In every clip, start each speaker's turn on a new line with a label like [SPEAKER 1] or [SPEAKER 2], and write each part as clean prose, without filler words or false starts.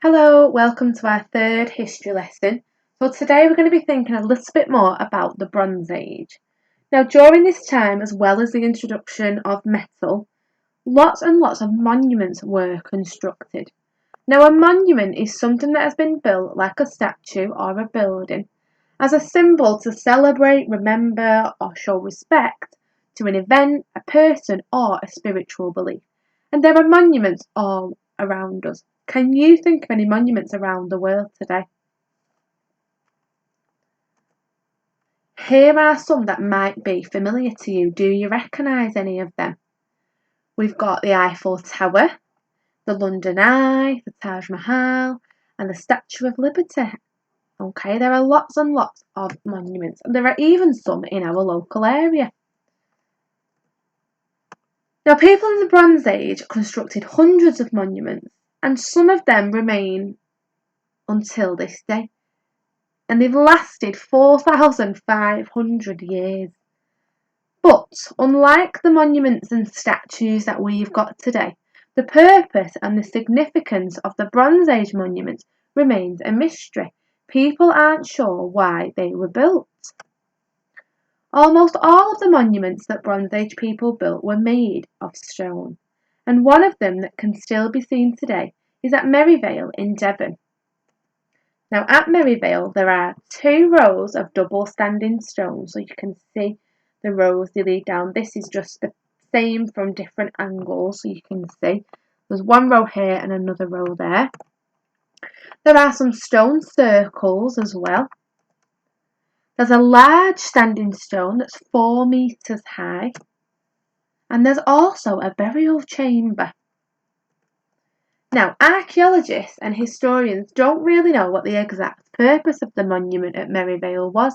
[SPEAKER 1] Hello, welcome to our third history lesson. So today we're going to be thinking a little bit more about the Bronze Age. Now during this time, as well as the introduction of metal, lots and lots of monuments were constructed. Now a monument is something that has been built like a statue or a building as a symbol to celebrate, remember or show respect to an event, a person or a spiritual belief. And there are monuments all around us. Can you think of any monuments around the world today? Here are some that might be familiar to you. Do you recognise any of them? We've got the Eiffel Tower, the London Eye, the Taj Mahal, and the Statue of Liberty. Okay, there are lots and lots of monuments, and there are even some in our local area. Now, people in the Bronze Age constructed hundreds of monuments, and some of them remain until this day. And they've lasted 4,500 years. But unlike the monuments and statues that we've got today, the purpose and the significance of the Bronze Age monuments remains a mystery. People aren't sure why they were built. Almost all of the monuments that Bronze Age people built were made of stone, and one of them that can still be seen today is at Maryvale in Devon. Now at Maryvale there are two rows of double standing stones, so you can see the rows they lead down. This is just the same from different angles, so you can see there's one row here and another row there. There are some stone circles as well. There's a large standing stone that's 4 metres high, and there's also a burial chamber. Now, archaeologists and historians don't really know what the exact purpose of the monument at Maryvale was.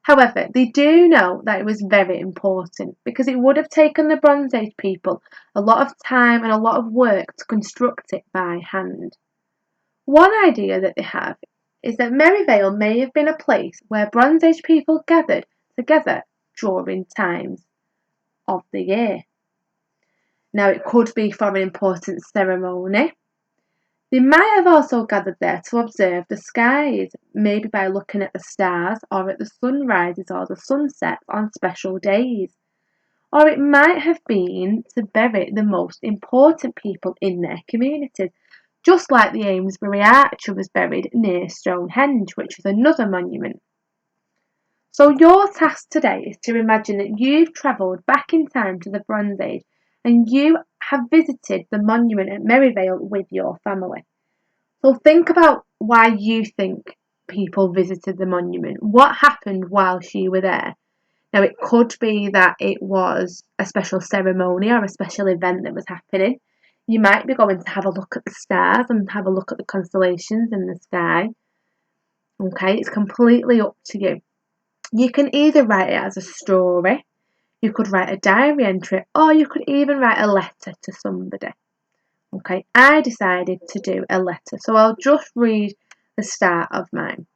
[SPEAKER 1] However, they do know that it was very important because it would have taken the Bronze Age people a lot of time and a lot of work to construct it by hand. One idea that they have is that Maryvale may have been a place where Bronze Age people gathered together during times of the year. Now, it could be for an important ceremony. They might have also gathered there to observe the skies, maybe by looking at the stars or at the sunrises or the sunsets on special days. Or it might have been to bury the most important people in their communities, just like the Amesbury Archer was buried near Stonehenge, which is another monument. So your task today is to imagine that you've travelled back in time to the Bronze Age and you have visited the monument at Maryvale with your family. So think about why you think people visited the monument. What happened whilst you were there? Now, it could be that it was a special ceremony or a special event that was happening. You might be going to have a look at the stars and have a look at the constellations in the sky. Okay, it's completely up to you. You can either write it as a story, you could write a diary entry, or you could even write a letter to somebody. Okay, I decided to do a letter, so I'll just read the start of mine.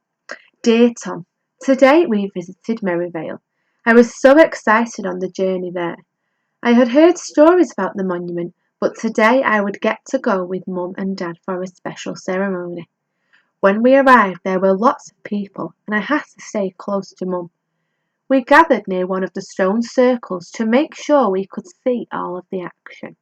[SPEAKER 1] Dear Tom, today we visited Maryvale. I was so excited on the journey there. I had heard stories about the monument, but today I would get to go with Mum and Dad for a special ceremony. When we arrived, there were lots of people, and I had to stay close to Mum. We gathered near one of the stone circles to make sure we could see all of the action.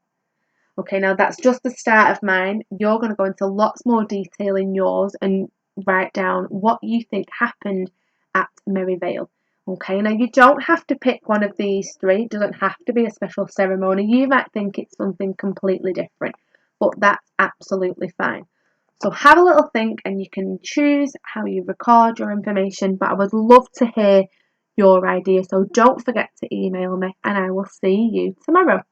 [SPEAKER 1] Okay, now that's just the start of mine. You're going to go into lots more detail in yours and write down what you think happened at Maryvale. Okay, now you don't have to pick one of these three. It doesn't have to be a special ceremony. You might think it's something completely different, but that's absolutely fine. So have a little think and you can choose how you record your information, but I would love to hear your idea. So don't forget to email me and I will see you tomorrow.